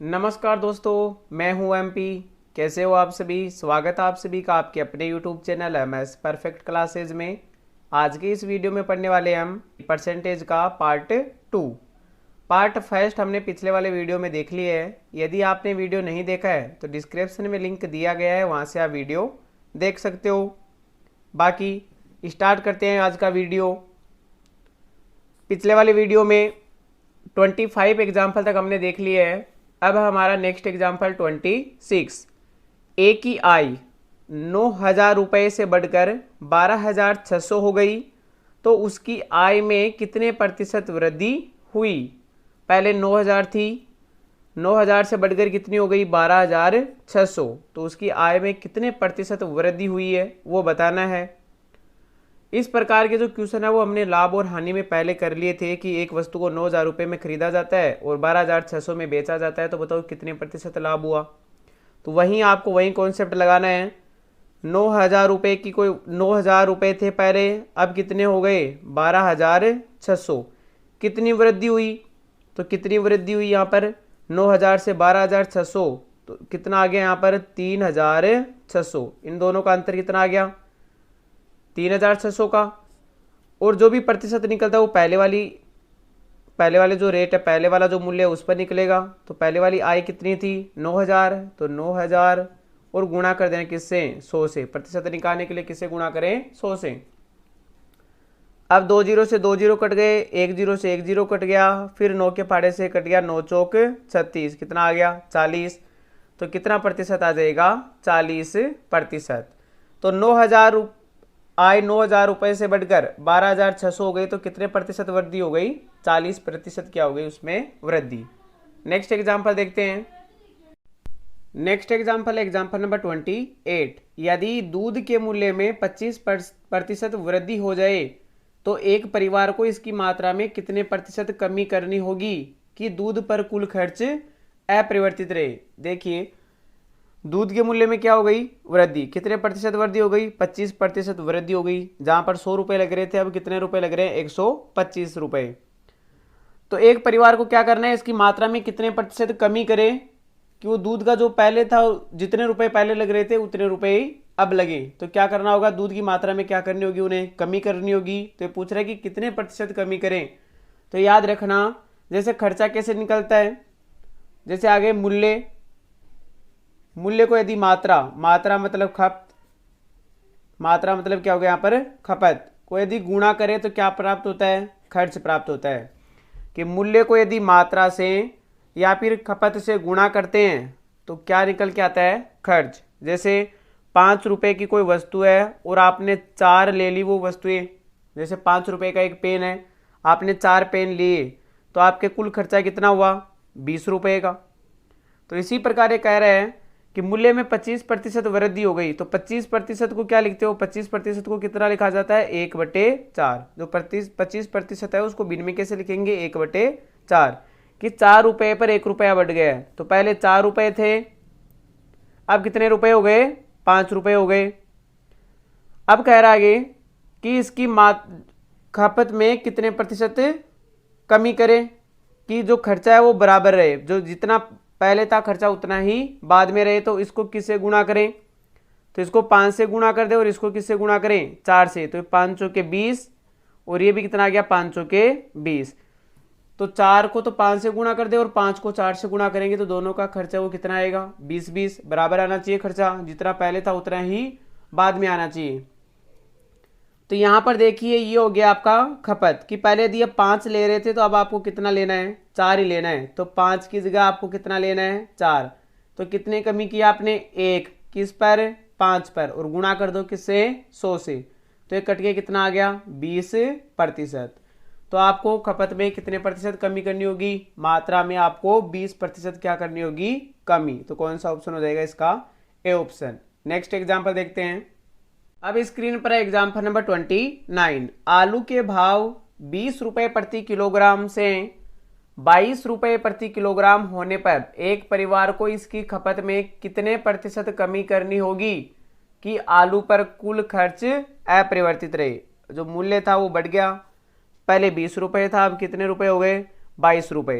नमस्कार दोस्तों, मैं हूं एमपी। कैसे हो आप सभी। स्वागत है आप सभी का आपके अपने YouTube channel MS perfect classes में। आज के इस वीडियो में पढ़ने वाले हम परसेंटेज का पार्ट 2। पार्ट फर्स्ट हमने पिछले वाले वीडियो में देख लिया है। यदि आपने वीडियो नहीं देखा है तो डिस्क्रिप्शन में लिंक दिया गया है, वहाँ से आप वीडियो देख सकते हो। बाकी स्टार्ट करते हैं आज का वीडियो। पिछले वाले वीडियो में 25 एग्जाम्पल तक हमने देख लिए है। अब हमारा नेक्स्ट एग्जाम्पल 26। ए की आय 9,000 रुपये से बढ़कर 12,600 हो गई तो उसकी आय में कितने प्रतिशत वृद्धि हुई। पहले 9,000 थी, 9,000 से बढ़कर कितनी हो गई 12,600, तो उसकी आय में कितने प्रतिशत वृद्धि हुई है वो बताना है। इस प्रकार के जो क्वेश्चन है वो हमने लाभ और हानि में पहले कर लिए थे कि एक वस्तु को 9,000 रुपये में खरीदा जाता है और 12,600 में बेचा जाता है, तो बताओ कितने प्रतिशत लाभ हुआ। तो वहीं आपको वही कॉन्सेप्ट लगाना है। 9,000 रुपये की कोई 9,000 रुपये थे पहले, अब कितने हो गए 12,600। कितनी वृद्धि हुई, तो कितनी वृद्धि हुई यहाँ पर 9,000 से 12,600, तो कितना आ गया यहाँ पर 3,600। इन दोनों का अंतर कितना आ गया 3,600 का। और जो भी प्रतिशत निकलता है वो पहले वाले जो रेट है, पहले वाला जो मूल्य है उस पर निकलेगा। तो पहले वाली आय कितनी थी 9,000, तो 9,000 और गुणा कर देना किससे 100 से। प्रतिशत निकालने के लिए किससे गुणा करें 100 से। अब 2 जीरो से 2 जीरो कट गए, 1 जीरो से 1 जीरो कट गया, फिर 9 के फाड़े से कट गया 9 चौक 36, कितना आ गया 40। तो कितना प्रतिशत आ जाएगा 40%। तो 9,000 आय 9,000 रुपये से बढ़कर 12,600 हो गई तो कितने प्रतिशत वृद्धि हो गई 40% क्या हो गई उसमें वृद्धि। नेक्स्ट एग्जांपल देखते हैं। Next example number 28। यदि दूध के मूल्य में 25% वृद्धि हो जाए तो एक परिवार को इसकी मात्रा में कितने प्रतिशत कमी करनी होगी कि दूध पर कुल खर्च अपरिवर्तित रहे। देखिए दूध के मूल्य में क्या हो गई वृद्धि, कितने प्रतिशत वृद्धि हो गई 25% वृद्धि हो गई। जहां पर 100 रुपए लग रहे थे अब कितने रुपए लग रहे हैं 125 रुपए। तो एक परिवार को क्या करना है, इसकी मात्रा में कितने प्रतिशत कमी करे कि वो दूध का जो पहले था जितने रुपए पहले लग रहे थे उतने रुपए ही अब लगे। तो क्या करना होगा, दूध की मात्रा में क्या करनी होगी, उन्हें कमी करनी होगी। तो ये पूछ रहा है कि कितने प्रतिशत कमी करें। तो याद रखना जैसे खर्चा कैसे निकलता है, जैसे आगे मूल्य को यदि मात्रा मतलब मात्रा मतलब क्या हो गया यहाँ पर खपत को यदि गुणा करें तो क्या प्राप्त होता है खर्च प्राप्त होता है। कि मूल्य को यदि मात्रा से या फिर खपत से गुणा करते हैं तो क्या निकल के आता है खर्च। जैसे 5 रुपए की कोई वस्तु है और आपने 4 ले ली वो वस्तुएं। जैसे 5 रुपए का एक पेन है, आपने 4 पेन लिए तो आपके कुल खर्चा कितना हुआ 20 रुपए का। तो इसी प्रकार ये कह रहे हैं कि मूल्य में 25% वृद्धि हो गई तो 25% को क्या लिखते हो, 25% को कितना लिखा जाता है 1/4। जो 25% है उसको भिन्न में कैसे लिखेंगे 1/4। कि 4 रुपए पर 1 रुपया बढ़ गया है। तो पहले 4 रुपए थे, अब कितने रुपए हो गए 5 रुपए हो गए। अब कह रहा है कि इसकी खपत में कितने प्रतिशत कमी करें कि जो खर्चा है वो बराबर रहे, जो जितना पहले था खर्चा उतना ही बाद में रहे। तो इसको किससे गुणा करें, तो इसको 5 से गुणा कर दे और इसको किससे गुणा करें 4 से। तो 5 चौके 20 और ये भी कितना आ गया 5 चौके 20। तो 4 को तो 5 से गुणा कर दे और 5 को 4 से गुणा करेंगे तो दोनों का खर्चा वो कितना आएगा 20-20 बराबर आना चाहिए। खर्चा जितना पहले था उतना ही बाद में आना चाहिए। तो यहां पर देखिए ये हो गया आपका खपत कि पहले यदि आप 5 ले रहे थे तो अब आपको कितना लेना है 4 ही लेना है। तो 5 की जगह आपको कितना लेना है 4। तो कितने कमी की आपने 1 किस पर 5 पर और गुणा कर दो किससे 100 से। तो ये कट के कितना आ गया 20%। तो आपको खपत में कितने प्रतिशत कमी करनी होगी, मात्रा में आपको 20% क्या करनी होगी कमी। तो कौन सा ऑप्शन हो जाएगा इसका ए ऑप्शन। नेक्स्ट एग्जाम्पल देखते हैं। अब स्क्रीन पर एग्जाम्पल नंबर 29। आलू के भाव 20 रुपए प्रति किलोग्राम से 22 रुपए प्रति किलोग्राम होने पर एक परिवार को इसकी खपत में कितने प्रतिशत कमी करनी होगी कि आलू पर कुल खर्च अपरिवर्तित रहे। जो मूल्य था वो बढ़ गया, पहले 20 रुपए था अब कितने रुपए हो गए 22 रुपए।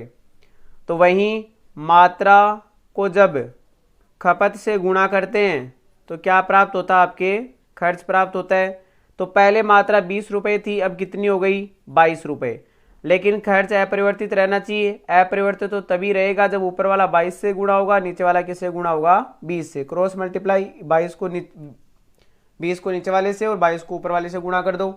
तो वहीं मात्रा को जब खपत से गुणा करते हैं तो क्या प्राप्त होता है, आपके खर्च प्राप्त होता है। तो पहले मात्रा 20 रुपये थी, अब कितनी हो गई 22 रुपये। लेकिन खर्च अपरिवर्तित रहना चाहिए। अपरिवर्तित तो तभी रहेगा जब ऊपर वाला 22 से गुणा होगा, नीचे वाला किससे गुणा होगा 20 से। क्रॉस मल्टीप्लाई 20 को नीचे वाले से और 22 को ऊपर वाले से गुणा कर दो।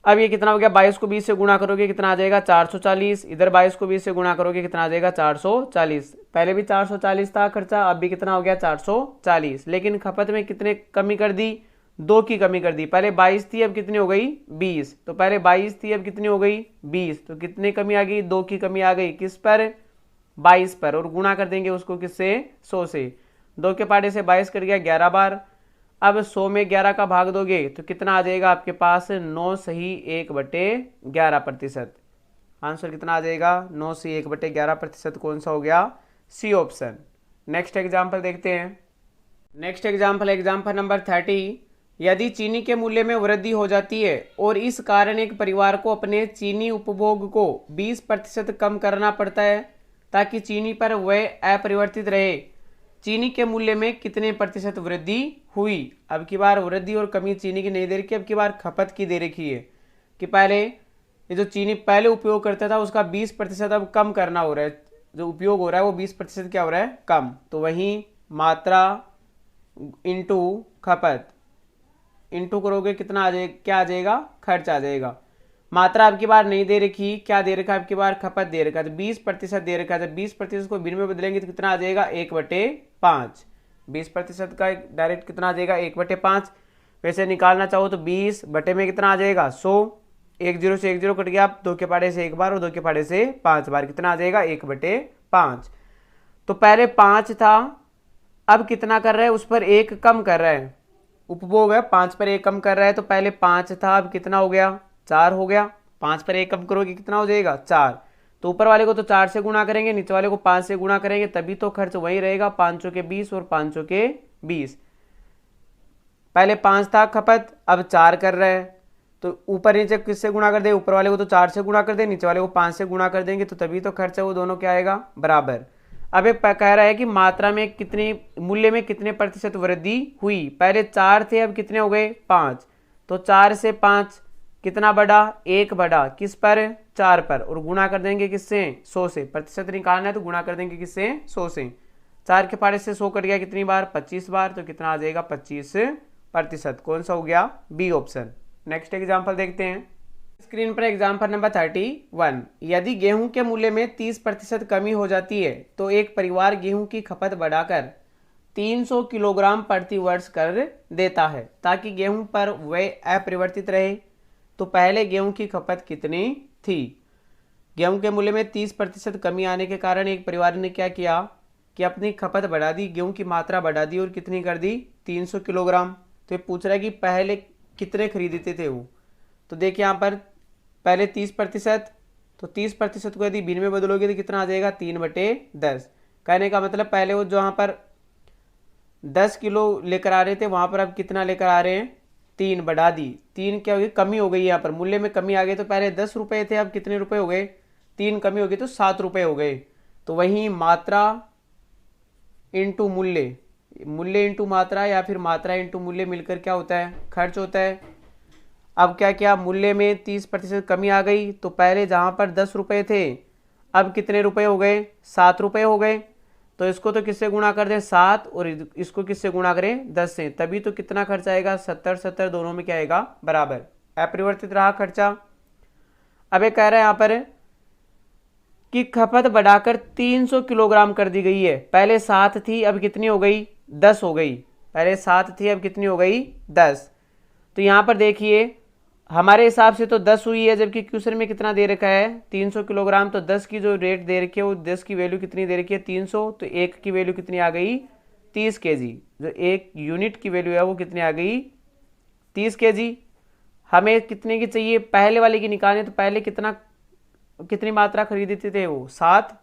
अब ये कितना हो गया, 22 को 20 से गुणा करोगे कितना आ जाएगा 440। इधर 22 को 20 से गुणा करोगे कितना आ जाएगा 440। पहले भी 440 था खर्चा, अब भी कितना हो गया 440। लेकिन खपत में कितने कमी कर दी, 2 की कमी कर दी। पहले 22 थी, अब कितनी हो गई 20। तो पहले 22 थी, अब कितनी हो गई 20। तो कितनी कमी आ गई, 2 की कमी आ गई। किस पर, 22 पर। और गुणा कर देंगे उसको किससे, 100 से। 2 के पाड़े से 22 कट गया 11 बार। अब 100 में 11 का भाग दोगे तो कितना आ जाएगा आपके पास 9 सही 1/11%। आंसर कितना आ जाएगा 9 से 1/11%। कौन सा हो गया, सी ऑप्शन। नेक्स्ट एग्जाम्पल देखते हैं। Next example number 30। यदि चीनी के मूल्य में वृद्धि हो जाती है और इस कारण एक परिवार को अपने चीनी उपभोग को 20% कम करना पड़ता है ताकि चीनी पर व्यय अपरिवर्तित रहे, चीनी के मूल्य में कितने प्रतिशत वृद्धि हुई। अब की बार वृद्धि और कमी चीनी की नहीं दे रखी, अब की बार खपत की दे रखी है कि पहले ये जो चीनी पहले उपयोग करता था उसका 20% अब कम करना हो रहा है, जो उपयोग हो रहा है वो 20% क्या हो रहा है, कम। तो वहीं मात्रा इंटू खपत इंटू करोगे कितना आ जाएगा, क्या आ जाएगा, खर्च आ जाएगा। मात्रा आपकी बार नहीं दे रखी, क्या दे रखा है आपकी बार, खपत दे रखा है। तो 20% दे रखा है, तो 20% को भिन्न में बदलेंगे तो कितना आ जाएगा 1/5। 20% का डायरेक्ट कितना आ जाएगा 1/5। वैसे निकालना चाहो तो 20 बटे में कितना आ जाएगा 100। 1 0 से 1 0 कट गया, 2 के पाड़े से 1 बार और 2 के पाड़े से 5 बार, कितना आ जाएगा 1/5। तो पहले 5 था, अब कितना कर रहा है, उस पर 1 कम कर रहा है। उपभोग है 5 पर 1 कम कर रहा है। तो पहले 5 था, अब कितना हो गया 4 हो गया। 5 पर 1 कम करोगे कितना हो जाएगा 4। तो ऊपर वाले को तो 4 से गुणा करेंगे, नीचे वाले को 5 से गुणा करेंगे, तभी तो खर्च वही रहेगा। 5 के 20 और 5 के 20। पहले 5 था खपत, अब 4 कर रहा है। तो ऊपर नीचे किससे गुणा कर दे, ऊपर वाले को तो 4 से गुणा कर दे, नीचे वाले को 5 से गुणा कर देंगे, तो तभी तो खर्च है वो दोनों क्या आएगा बराबर। अब ये कह रहा है कि मात्रा में कितनी, मूल्य में कितने प्रतिशत वृद्धि हुई। पहले 4 थे, अब कितने हो गए 5। तो 4 से 5 कितना बढ़ा, 1 बढ़ा। किस पर, 4 पर। और गुणा कर देंगे किससे, 100 से। प्रतिशत निकालना है तो गुणा कर देंगे किससे, 100 से। 4 के पाड़े से 100 कट गया कितनी बार, 25 बार। तो कितना आ जाएगा 25%। कौन सा हो गया, बी ऑप्शन। नेक्स्ट एग्जाम्पल देखते हैं। स्क्रीन पर एग्जाम्पल नंबर 31। यदि गेहूं के मूल्य में 30% कमी हो जाती है तो एक परिवार गेहूं की खपत बढ़ाकर 300 किलोग्राम प्रति वर्ष कर देता है ताकि गेहूं पर व्यय अपरिवर्तित रहे। तो पहले गेहूं की खपत कितनी थी। गेहूं के मूल्य में 30% कमी आने के कारण एक परिवार ने क्या किया कि अपनी खपत बढ़ा दी, गेहूं की मात्रा बढ़ा दी और कितनी कर दी 300 किलोग्राम। तो ये पूछ रहा है कि पहले कितने खरीदते थे वो। तो देखिए यहाँ पर पहले 30%, तो 30% को यदि भिन्न में बदलोगे तो कितना आ जाएगा 3/10। कहने का मतलब पहले वो जो यहाँ पर 10 किलो लेकर आ रहे थे वहां पर अब कितना लेकर आ रहे हैं 3, बढ़ा दी। 3 क्या होगी, कमी हो गई। यहाँ पर मूल्य में कमी आ गई। तो पहले 10 रुपए थे, अब कितने रुपए हो गए, 3 कमी हो गई तो 7 रुपए हो गए। तो वही मात्रा इंटू मूल्य, मूल्य इंटू मात्रा या फिर मात्रा इंटू मूल्य मिलकर क्या होता है, खर्च होता है। अब क्या किया, मूल्य में 30% कमी आ गई। तो पहले जहां पर 10 रुपए थे अब कितने रुपए हो गए, 7 रुपए हो गए। तो इसको तो किससे गुणा कर दें 7 और इसको किससे गुणा करें 10 से, तभी तो कितना खर्चा आएगा 70 दोनों में क्या आएगा बराबर। अपरिवर्तित रहा खर्चा। अब ये कह रहा है यहाँ पर कि खपत बढ़ाकर 300 किलोग्राम कर दी गई है। पहले 7 थी, अब कितनी हो गई 10 हो गई। पहले 7 थी, अब कितनी हो गई 10। तो यहाँ पर देखिए हमारे हिसाब से तो 10 हुई है, जबकि क्वेश्चन में कितना दे रखा है 300 किलोग्राम। तो 10 की जो रेट दे रखी है वो 10 की वैल्यू कितनी दे रखी है 300। तो 1 की वैल्यू कितनी आ गई 30 kg। जो 1 यूनिट की वैल्यू है वो कितनी आ गई 30 kg। हमें कितने की चाहिए, पहले वाले की निकालने। तो पहले कितनी मात्रा खरीदते थे वो 7।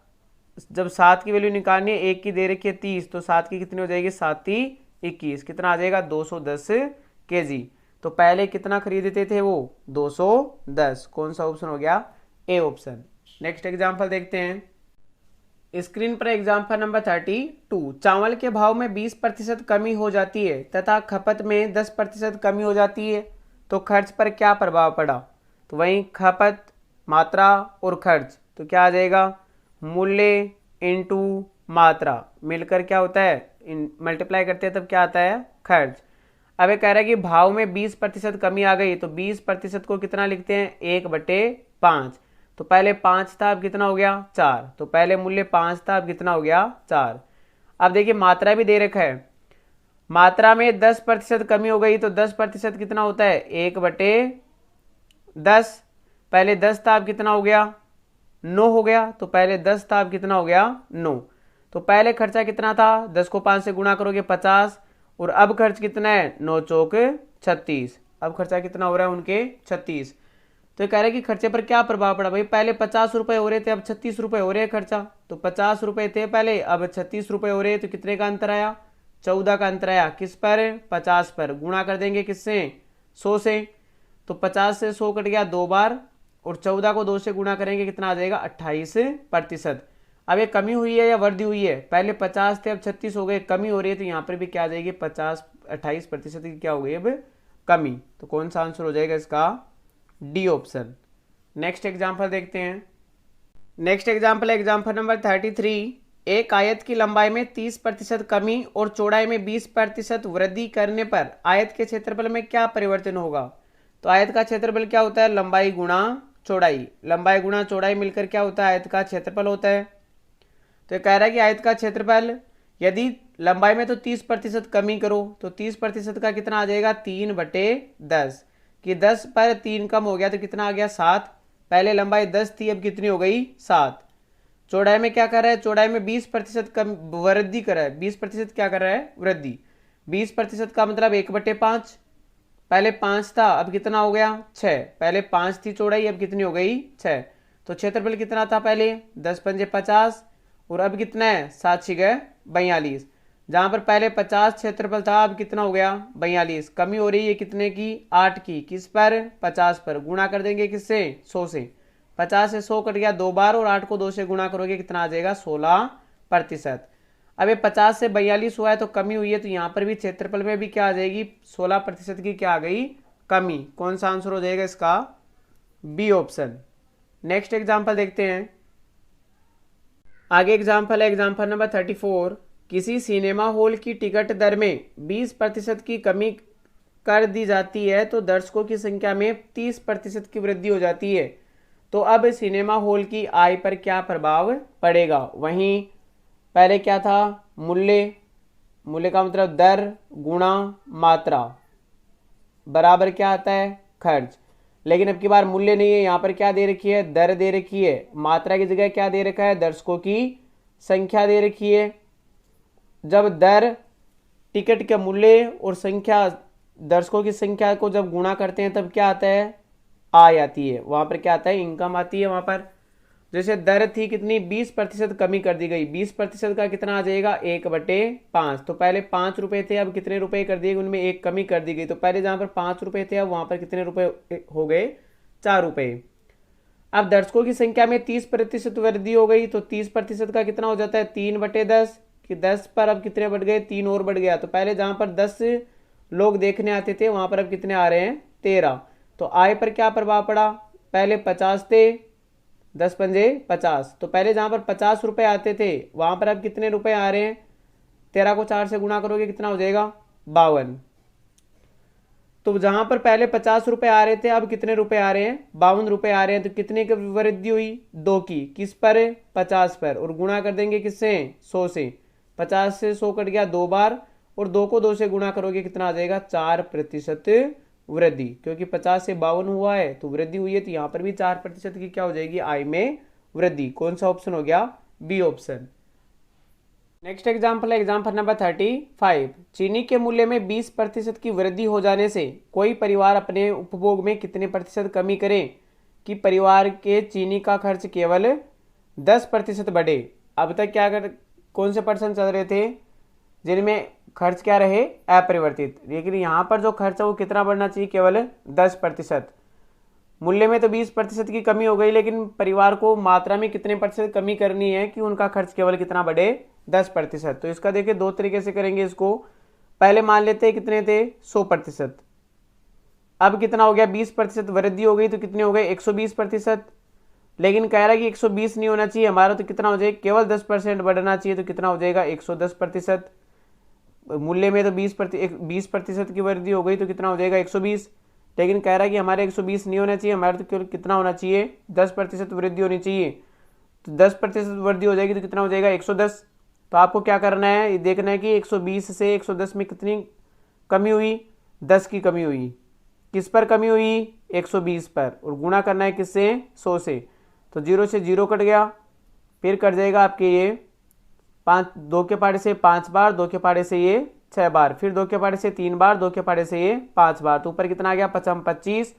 जब 7 की वैल्यू निकालनी है, 1 की दे रखी है 30, तो 7 की कितनी हो जाएगी 7 × 21, कितना आ जाएगा 210 kg। तो पहले कितना खरीदते थे वो 210। कौन सा ऑप्शन हो गया, ए ऑप्शन। नेक्स्ट एग्जांपल देखते हैं। स्क्रीन पर एग्जाम्पल नंबर 32। चावल के भाव में 20% कमी हो जाती है तथा खपत में 10% कमी हो जाती है, तो खर्च पर क्या प्रभाव पड़ा। तो वहीं खपत, मात्रा और खर्च, तो क्या आ जाएगा, मूल्य इनटू मात्रा मिलकर क्या होता है, मल्टीप्लाई करते हैं तब क्या आता है, खर्च। अब ये कह रहा है कि भाव में 20% कमी आ गई, तो 20% को कितना लिखते हैं, 1/5। तो पहले 5 था, अब कितना हो गया, 4। तो पहले मूल्य 5 था, अब कितना हो गया, 4। अब देखिए मात्रा भी दे रखा है, मात्रा में 10% कमी हो गई, तो 10% कितना होता है, 1/10। पहले 10 था, अब कितना हो गया, 9 हो गया। तो पहले 10 था, अब कितना हो गया, 9। तो पहले खर्चा कितना था, 10 को 5 से गुणा करोगे 50, और अब खर्च कितना है, 9 चौक 36। अब खर्चा कितना हो रहा है उनके, 36। तो ये कह रहा है कि खर्चे पर क्या प्रभाव पड़ा, भाई पहले 50 रुपए हो रहे थे, अब 36 रुपए हो रहे हैं खर्चा। तो 50 रुपए थे पहले, अब 36 रुपए हो रहे हैं, तो कितने का अंतर आया, 14 का अंतर आया। किस पर, 50 पर। गुणा कर देंगे किससे, 100 से। तो 50 से 100 कट गया 2 बार, और 14 को 2 से गुणा करेंगे कितना आ जाएगा, 28%। अब ये कमी हुई है या वृद्धि हुई है, पहले 50 थे अब 36 हो गए, कमी हो रही है, तो यहाँ पर भी क्या आ जाएगी, 28% की क्या हो गई अब, कमी। तो कौन सा आंसर हो जाएगा इसका, डी ऑप्शन। नेक्स्ट एग्जाम्पल देखते हैं। Next example example number 33। एक आयत की लंबाई में 30% कमी और चौड़ाई में 20% वृद्धि करने पर आयत के क्षेत्रफल में क्या परिवर्तन होगा। तो आयत का क्षेत्रफल क्या होता है, लंबाई गुणा चौड़ाई। लंबाई गुणा चौड़ाई मिलकर क्या होता है, आयत का क्षेत्रफल होता है। तो ये कह रहा है कि आयत का क्षेत्रफल, यदि लंबाई में तो 30% कमी करो, तो 30% का कितना आ जाएगा, 3/10। कि 10 पर 3 कम हो गया तो कितना आ गया, 7। पहले लंबाई 10 थी, अब कितनी हो गई, 7। चौड़ाई में क्या कर रहा है, चौड़ाई में 20% कम वृद्धि कर रहा है, 20% क्या कर रहा है, वृद्धि। 20% का मतलब 1/5। पहले 5 था, अब कितना हो गया, 6। पहले 5 थी चौड़ाई, अब कितनी हो गई, 6। तो क्षेत्रफल कितना था पहले, 10 पंजे 50, और अब कितना है, 7 6 42। जहां पर पहले 50 क्षेत्रफल था, अब कितना हो गया, 42। कमी हो रही है कितने की, 8 की। किस पर, 50 पर। गुणा कर देंगे किससे, 100 से। 50 से 100 कट गया 2 बार, और 8 को 2 से गुणा करोगे कितना आ जाएगा, 16%। अब ये 50 से 42 हुआ है, तो कमी हुई है, तो यहाँ पर भी क्षेत्रफल में भी क्या आ जाएगी, 16% की क्या आ गई, कमी। कौन सा आंसर हो जाएगा इसका, बी ऑप्शन। नेक्स्ट एग्जाम्पल देखते हैं। आगे एग्जाम्पल है एग्जाम्पल नंबर 34। किसी सिनेमा हॉल की टिकट दर में 20% की कमी कर दी जाती है, तो दर्शकों की संख्या में 30% की वृद्धि हो जाती है। तो अब सिनेमा हॉल की आय पर क्या प्रभाव पड़ेगा। वहीं पहले क्या था, मूल्य, मूल्य का मतलब दर गुणा मात्रा बराबर क्या आता है, खर्च। लेकिन अब की बार मूल्य नहीं है, यहाँ पर क्या दे रखी है, दर दे रखी है। मात्रा की जगह क्या दे रखा है, दर्शकों की संख्या दे रखी है। जब दर टिकट के मूल्य और संख्या, दर्शकों की संख्या को जब गुणा करते हैं तब क्या आता है, आय आती है। वहां पर क्या आता है, इनकम आती है। वहां पर जैसे दर थी कितनी, 20% कमी कर दी गई। 20% का कितना आ जाएगा, 1/5। तो पहले 5 रुपए थे, अब कितने रुपए कर दिए, उनमें 1 कमी कर दी गई। तो पहले जहां पर 5 रुपए थे, अब वहां पर कितने रुपए हो गए, 4 रुपए। अब दर्शकों की संख्या में 30% वृद्धि हो गई, तो 30% का कितना हो जाता है, 3/10। कि 10 पर अब कितने बढ़ गए, 3 और बढ़ गया। तो पहले जहां पर 10 लोग देखने आते थे, वहां पर अब कितने आ रहे हैं, 13। तो आय पर क्या प्रभाव पड़ा, पहले 50 थे, 10 पंजे 50। तो पहले जहां पर 50 रुपए आते थे, वहां पर अब कितने रुपए आ रहे हैं, 13 को 4 से गुणा करोगे कितना हो जाएगा, 52। तो जहां पर पहले 50 रुपए आ रहे थे, अब कितने रुपए आ रहे हैं, 52 रुपए आ रहे हैं। तो कितने की वृद्धि हुई, 2 की। किस पर, 50 पर। और गुणा कर देंगे किससे, 100 से। 50 से 100 कट गया 2 बार, और 2 को 2 से गुणा करोगे कितना आ जाएगा, 4% वृद्धि। क्योंकि 50 से 52 हुआ है तो वृद्धि हुई है, तो यहां पर भी 4% की क्या हो जाएगी, आय में वृद्धि। कौन सा ऑप्शन हो गया, बी ऑप्शन। नेक्स्ट एग्जाम्पल है एग्जाम्पल नंबर 35। चीनी के मूल्य में 20% की वृद्धि हो जाने से कोई परिवार अपने उपभोग में कितने प्रतिशत कमी करे कि परिवार के चीनी का खर्च केवल 10% बढ़े। अब तक क्या कर, कौन से पर्सन चल रहे थे जिनमें खर्च क्या रहे, अपरिवर्तित। लेकिन यहाँ पर जो खर्च है वो कितना बढ़ना चाहिए, केवल 10%। मूल्य में तो 20% की कमी हो गई, लेकिन परिवार को मात्रा में कितने प्रतिशत कमी करनी है कि उनका खर्च केवल कितना बढ़े, 10%। तो इसका देखिए दो तरीके से करेंगे इसको। पहले मान लेते हैं कितने थे, 100%। अब कितना हो गया, 20% वृद्धि हो गई तो कितने हो गए, 120%। लेकिन कह रहा है कि 120 नहीं होना चाहिए हमारा, तो कितना हो जाएगा, केवल 10% बढ़ना चाहिए, तो कितना हो जाएगा, 110%। मूल्य में तो 20% की वृद्धि हो गई तो कितना हो जाएगा, 120। लेकिन कह रहा है कि हमारे 120 नहीं होना चाहिए, हमारे तो केवल कितना होना चाहिए, 10% वृद्धि होनी चाहिए। तो 10% वृद्धि हो जाएगी तो कितना हो जाएगा, 110। तो आपको क्या करना है, ये देखना है कि 120 से 110 में कितनी कमी हुई, 10 की कमी हुई। किस पर कमी हुई, 120 पर, और गुणा करना है किससे, 100 से। तो 0 से 0 कट गया, फिर कट जाएगा आपके ये 5, 2 के पाड़े से 5 बार, 2 के पाड़े से ये 6 बार, फिर 2 के पाड़े से 3 बार, 2 के पाड़े से ये 5 बार। तो ऊपर कितना आ गया, 55 25,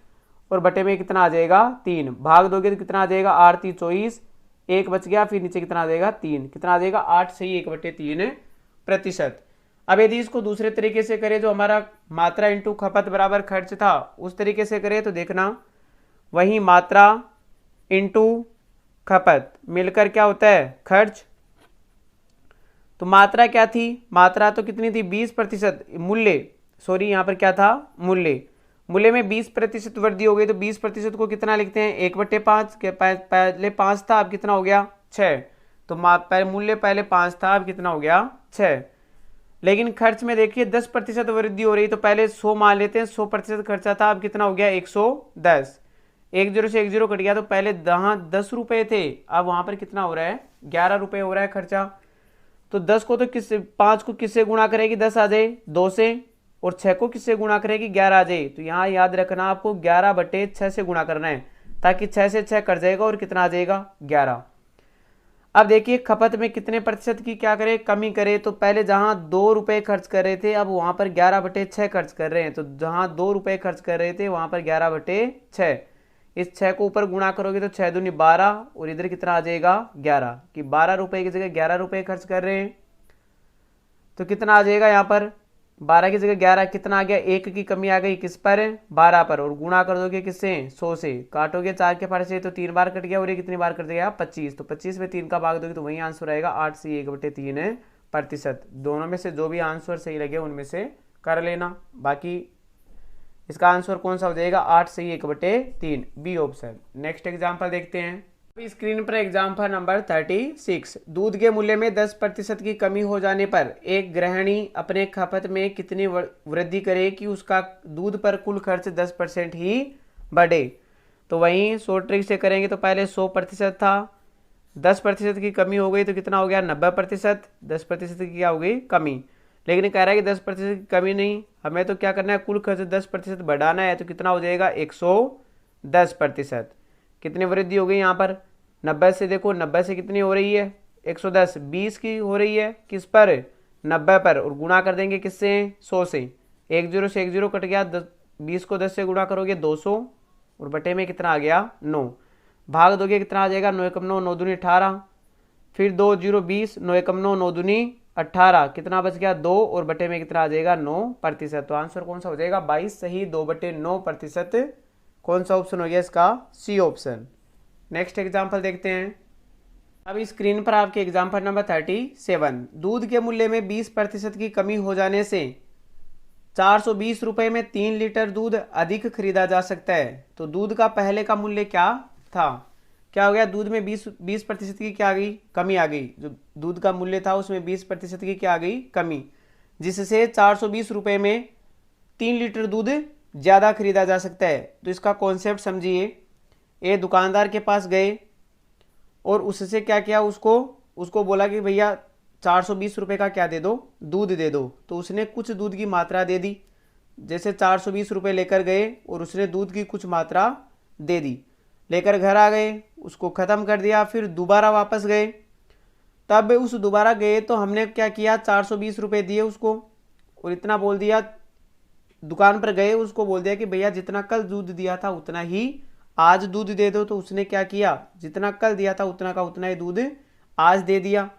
और बटे में कितना आ जाएगा, 3। भाग दोगे तो कितना आ जाएगा, 8 3 24, 1 बच गया, फिर नीचे कितना आ जाएगा, 3। कितना आ जाएगा, 8 से 1/3%। अब यदि इसको दूसरे तरीके से करें, जो हमारा मात्रा इंटू खपत बराबर खर्च था, उस तरीके से करें तो देखना, वही मात्रा इंटू खपत मिलकर क्या होता है, खर्च। तो मात्रा क्या थी, मात्रा तो कितनी थी, 20%। मूल्य, सॉरी यहाँ पर क्या था, मूल्य में 20% वृद्धि हो गई, तो 20% को कितना लिखते हैं, 1/5 के पहले 5 था, अब कितना हो गया, 6। तो मूल्य पहले 5 था, अब कितना हो गया, 6। लेकिन खर्च में देखिए 10% वृद्धि हो रही, तो पहले 100 मान लेते हैं, 100% खर्चा था, अब कितना हो गया, 110। 1 0 से 1 0 कट गया, तो पहले जहाँ 10 रुपए थे, अब वहां पर कितना हो रहा है, 11 रुपए हो रहा है खर्चा। तो 10 को तो किससे, 5 को किससे गुणा करेगी, 10 आ जाए 2 से, और 6 को किससे गुणा करेगी, 11 आ जाए। तो यहाँ याद रखना आपको 11/6 से गुणा करना है, ताकि 6 से 6 कट जाएगा और कितना आ जाएगा, 11। अब देखिए खपत में कितने प्रतिशत की क्या करें, कमी करें। तो पहले जहां 2 रुपए खर्च कर रहे थे, अब वहां पर 11/6 खर्च कर रहे हैं। तो जहां 2 रुपए खर्च कर रहे थे, वहां पर 11/6। इस 6 को ऊपर गुणा करोगे तो 6 दूनी 12, और इधर कितना आ जाएगा, 11। कि 12 रुपए की जगह 11 रुपए खर्च कर रहे हैं, तो कितना आ जाएगा, यहाँ पर 12 की जगह 11, कितना आ गया, 1 की कमी आ गई, किस पर, 12 पर, और गुणा कर दोगे किससे, 100 से। काटोगे 4 के पार से तो 3 बार कट गया, और ये कितनी बार कट गया, 25। तो 25 में 3 का भाग दोगे तो वही आंसर आएगा, 8 से 1/3%। दोनों में से जो भी आंसर सही लगे उनमें से कर लेना। बाकी इसका आंसर कौन सा हो जाएगा, 8 से 1/3, बी ऑप्शन। नेक्स्ट एग्जाम्पल देखते हैं। स्क्रीन पर एग्जाम्पल नंबर 36। दूध के मूल्य में 10% की कमी हो जाने पर एक गृहिणी अपने खपत में कितनी वृद्धि करे कि उसका दूध पर कुल खर्च 10% ही बढ़े। तो वहीं शॉर्ट ट्रिक से करेंगे, तो पहले 100% था, 10% की कमी हो गई तो कितना हो गया, 90%। 10% की क्या हो गई, कमी। लेकिन कह रहा है कि 10% की कमी नहीं, हमें तो क्या करना है, कुल खर्च 10% बढ़ाना है। तो कितना हो जाएगा, 110%। कितनी वृद्धि हो गई यहाँ पर, 90 से, देखो 90 से कितनी हो रही है, 110, 20 की हो रही है, किस पर, 90 पर, और गुणा कर देंगे किससे, 100 से। 1 0 से 1 0 कट गया, 20 को 10 से गुणा करोगे 200, और बटे में कितना आ गया, 9। भाग दोगे कितना आ जाएगा, 9 एकम 9, 9 दूनी 18, फिर 2 0 20, 9 एकम 9, 9 दूनी 18, कितना बच गया, 2, और बटे में कितना आ जाएगा, 9%। तो आंसर कौन सा हो जाएगा, 22 सही 2/9%। कौन सा ऑप्शन हो गया इसका, सी ऑप्शन। नेक्स्ट एग्जाम्पल देखते हैं। अब स्क्रीन पर आपके एग्जाम्पल नंबर 37। दूध के मूल्य में 20% की कमी हो जाने से 420 रुपए में 3 लीटर दूध अधिक खरीदा जा सकता है। तो दूध का पहले का मूल्य क्या था, क्या हो गया, दूध में 20% की क्या आ गई, कमी आ गई। जो दूध का मूल्य था उसमें 20% की क्या आ गई, कमी, जिससे 420 रुपए में 3 लीटर दूध ज्यादा खरीदा जा सकता है। तो इसका कॉन्सेप्ट समझिए। ये दुकानदार के पास गए और उससे क्या किया, उसको बोला कि भैया 420 रुपए का क्या दे दो, दूध दे दो। तो उसने कुछ दूध की मात्रा दे दी, जैसे 420 रुपए लेकर गए और उसने दूध की कुछ मात्रा दे दी, लेकर घर आ गए, उसको ख़त्म कर दिया, फिर दोबारा वापस गए। तब उस दोबारा गए तो हमने क्या किया, 420 रुपए दिए उसको, और इतना बोल दिया, दुकान पर गए, उसको बोल दिया कि भैया जितना कल दूध दिया था उतना ही आज दूध दे दो। तो उसने क्या किया, जितना कल दिया था उतना का उतना ही दूध आज दे दिया।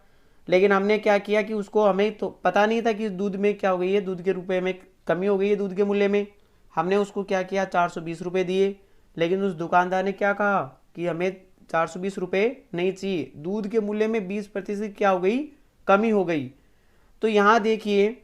लेकिन हमने क्या किया कि उसको, हमें तो पता नहीं था कि दूध में क्या हो गई है, दूध के रुपए में कमी हो गई है, दूध के मूल्य में। हमने उसको क्या किया, 420 रुपए दिए, लेकिन उस दुकानदार ने क्या कहा कि हमें 420 रुपये नहीं चाहिए, दूध के मूल्य में 20% क्या हो गई, कमी हो गई। तो यहाँ देखिए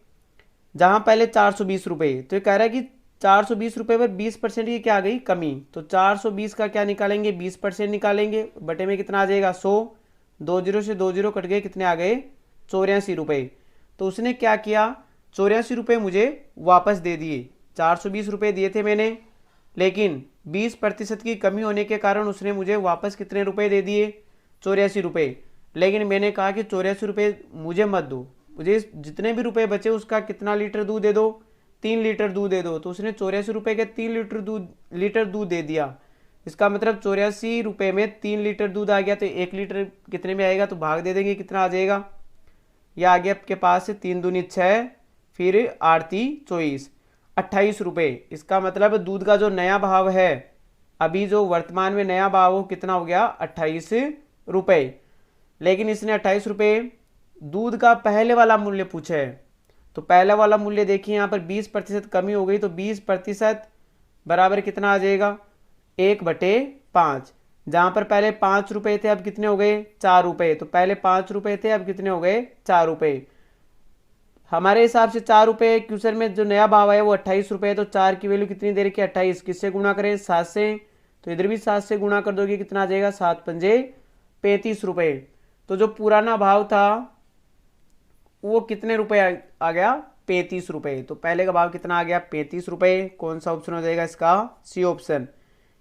जहाँ पहले 420 रुपये, तो ये कह रहा है कि 420 रुपये पर 20% की क्या आ गई, कमी। तो 420 का क्या निकालेंगे, 20% निकालेंगे, बटे में कितना आ जाएगा 100, 2 जीरो से 2 जीरो कट गए, कितने आ गए 84 रुपये। तो उसने क्या किया, 84 रुपये मुझे वापस दे दिए। 420 रुपये दिए थे मैंने, लेकिन 20% की कमी होने के कारण उसने मुझे वापस कितने रुपए दे दिए, 84 रुपये। लेकिन मैंने कहा कि 84 रुपये मुझे मत दो, मुझे जितने भी रुपए बचे उसका कितना लीटर दूध दे दो, 3 लीटर दूध दे दो। तो उसने 84 रुपये के 3 लीटर दूध दे दिया। इसका मतलब 84 रुपये में 3 लीटर दूध आ गया, तो 1 लीटर कितने में आएगा, तो भाग दे देंगे, कितना आ जाएगा, यह आ गया आपके पास 3 दूनी 6, फिर 8 ती 24, 28 रुपये। इसका मतलब दूध का जो नया भाव है, अभी जो वर्तमान में नया भाव वो कितना हो गया, 28 रुपये। लेकिन इसने 28 रुपये दूध का पहले वाला मूल्य पूछा है। तो पहले वाला मूल्य देखिए यहाँ पर 20% कमी हो गई, तो 20% बराबर कितना आ जाएगा, 1/5। जहां पर पहले 5 रुपए थे अब कितने हो गए, 4 रुपए। तो पहले 5 रुपए थे अब कितने हो गए, 4 रुपए। हमारे हिसाब से 4 रुपए क्यूसेक में जो नया भाव है वो 28 रुपए है। तो 4 की वैल्यू कितनी दे रखी है, 28, किससे गुणा करें, 7 से। तो इधर भी 7 से गुणा कर दोगे, कितना आ जाएगा, 7 पंजे 35 रुपए। तो जो पुराना भाव था वो कितने रुपए आ गया, 35 रुपए। तो पहले का भाव कितना आ गया, 35 रुपए। कौन सा ऑप्शन हो जाएगा इसका, सी ऑप्शन।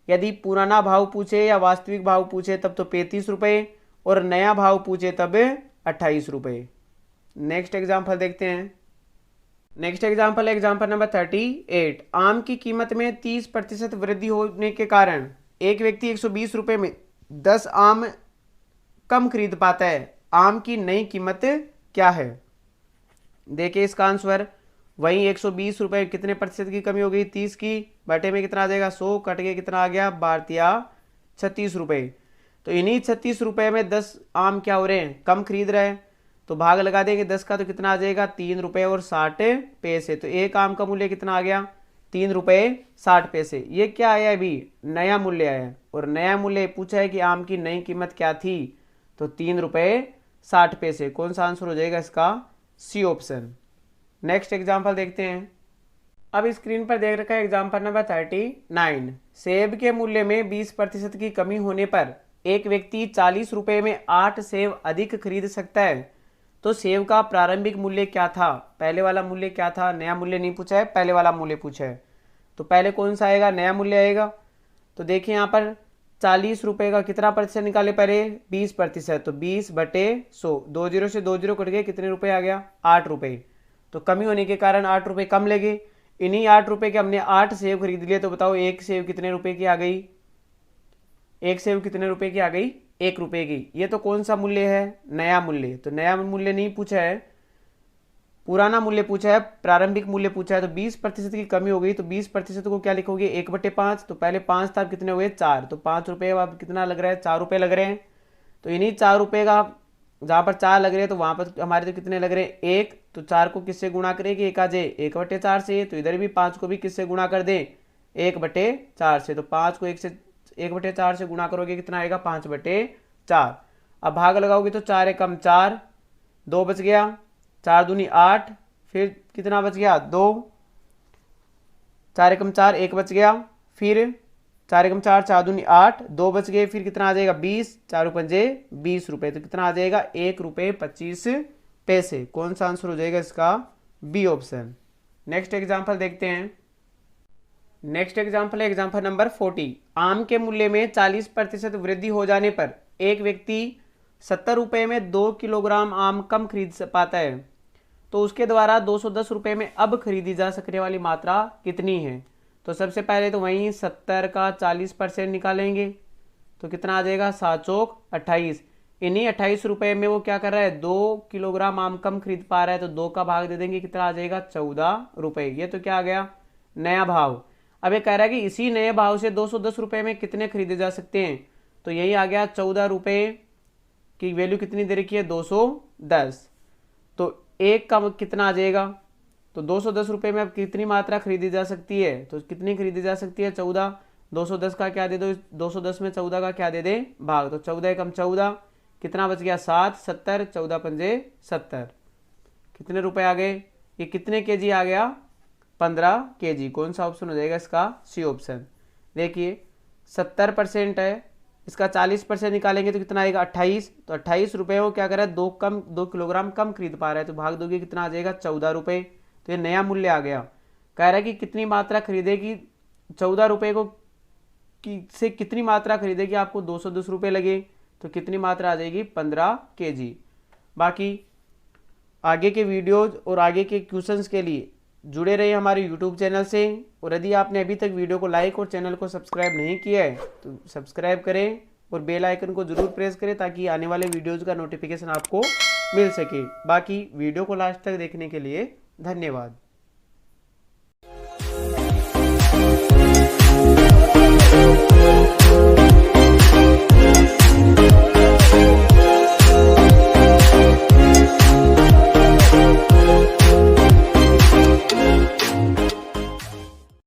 यदि पुराना भाव पूछे या वास्तविक भाव पूछे तब तो 35 रुपए, और नया भाव पूछे तब 28 रुपए। नेक्स्ट एग्जाम्पल देखते हैं। नेक्स्ट एग्जाम्पल है एग्जाम्पल नंबर 38। आम की कीमत में 30% वृद्धि होने के कारण एक व्यक्ति 120 रुपए में 10 आम कम खरीद पाता है। आम की नई कीमत क्या है। देखिए इसका आंसर वही 120 रुपए, कितने प्रतिशत की कमी हो गई, 30 की, बटे में कितना आ जाएगा, 100 कट के कितना आ गया, 12 36 रुपए। तो इन्हीं 36 रुपए में 10 आम क्या हो रहे हैं, कम खरीद रहे हैं। तो भाग लगा देंगे 10 का, तो कितना आ जाएगा, 3 रुपए और 60 पैसे। तो एक आम का मूल्य कितना आ गया, 3 रुपए 60 पैसे। ये क्या आया, अभी नया मूल्य आया, और नया मूल्य पूछा है कि आम की नई कीमत क्या थी, तो 3 रुपए 60 पैसे। कौन सा आंसर हो जाएगा इसका, सी ऑप्शन। नेक्स्ट एग्जाम्पल देखते हैं। अब स्क्रीन पर देख रखा है एग्जाम्पल नंबर 39। सेब के मूल्य में 20% की कमी होने पर एक व्यक्ति 40 रुपए में 8 सेब अधिक खरीद सकता है। तो सेब का प्रारंभिक मूल्य क्या था, पहले वाला मूल्य क्या था, नया मूल्य नहीं पूछा है, पहले वाला मूल्य पूछा है। तो पहले कौन सा आएगा, नया मूल्य आएगा। तो देखिए यहाँ पर 40 रुपए का कितना प्रतिशत निकाले, पहले 20%। तो 20/100, 2 जीरो से 2 जीरो कट गए, कितने रुपए आ गया, 8 रुपए। तो कमी होने के कारण 8 रुपए कम लगे। इन्हीं 8 रुपए के हमने 8 सेब खरीद लिए। तो बताओ एक सेब कितने रुपए की आ गई, एक सेब कितने रुपए की आ गई, 1 रुपए की। ये तो कौन सा मूल्य है, नया मूल्य। तो नया मूल्य नहीं पूछा है, पुराना मूल्य पूछा है, प्रारंभिक मूल्य पूछा है। तो 20% की कमी हो गई, तो 20% को क्या लिखोगे, 1/5। तो पहले 5 था, अब कितने हो गए, 4। तो 5 रुपए अब कितना लग रहा है, 4 रुपए लग रहे हैं। तो इन्हीं 4 रुपए का जहां पर 4 लग रहे हैं तो वहां पर हमारे तो कितने लग रहे हैं, 1। तो 4 को किससे गुणा करेंगे, 1 आ जाए 1/4 से। तो इधर भी 5 को भी किससे गुणा कर दे, 1/4 से। तो 5 को 1/4 से गुणा करोगे, कितना आएगा, 5/4। अब भाग लगाओगे तो 4 एकम 4, 2 बच गया, 4 दूनी 8, फिर कितना बच गया, 2, 4 एकम 4, 1 बच गया, फिर 4 एकम 4, 4 दूनी 8, 2 बच गए, फिर कितना आ जाएगा, 20, 4 पंजे 20 रुपए। तो कितना आ जाएगा, 1 रुपए 25 पैसे। कौन सा आंसर हो जाएगा इसका, बी ऑप्शन। नेक्स्ट एग्जाम्पल देखते हैं। नेक्स्ट एग्जाम्पल है एग्जाम्पल नंबर 40। आम के मूल्य में 40% वृद्धि हो जाने पर एक व्यक्ति 70 रुपए में 2 किलोग्राम आम कम खरीद पाता है। तो उसके द्वारा 210 रुपए में अब खरीदी जा सकने वाली मात्रा कितनी है। तो सबसे पहले तो वहीं 70 का 40% निकालेंगे, तो कितना आ जाएगा, 7 चौक 28। इन्हीं 28 रुपए में वो क्या कर रहा है, 2 किलोग्राम आम कम खरीद पा रहा है। तो 2 का भाग दे देंगे, कितना आ जाएगा, 14 रुपए। ये तो क्या आ गया, नया भाव। अब ये कह रहा है कि इसी नए भाव से 210 रुपए में कितने खरीदे जा सकते हैं। तो यही आ गया, 14 रुपए की वैल्यू कितनी दे रखी है, 210। तो एक का कितना आ जाएगा, तो 210 रुपए में अब कितनी मात्रा खरीदी जा सकती है, तो कितनी खरीदी जा सकती है, 14। 210 का क्या दे दो, 210 में 14 का क्या दे दे, भाग। तो 14 एकम 14, कितना बच गया 7, 70, 14 पंजे 70। कितने रुपए आ गए, ये कितने केजी आ गया, 15 केजी। कौन सा ऑप्शन हो जाएगा इसका, सी ऑप्शन। देखिए 70% है, इसका 40% निकालेंगे तो कितना आएगा 28। तो 28 रुपये को क्या करा, 2 किलोग्राम कम खरीद पा रहा है, तो भाग दोगे कितना आ जाएगा 14 रुपये। तो ये नया मूल्य आ गया। कह रहा है कि कितनी मात्रा खरीदेगी, 14 रुपये को से कितनी मात्रा खरीदेगी, आपको 210 रुपये लगे, तो कितनी मात्रा आ जाएगी 15 केजी। बाकी आगे के वीडियोज और आगे के क्वेश्चंस के लिए जुड़े रहिए हमारे यूट्यूब चैनल से। और यदि आपने अभी तक वीडियो को लाइक और चैनल को सब्सक्राइब नहीं किया है तो सब्सक्राइब करें और बेल आइकन को जरूर प्रेस करें ताकि आने वाले वीडियोज का नोटिफिकेशन आपको मिल सके। बाकी वीडियो को लास्ट तक देखने के लिए धन्यवाद।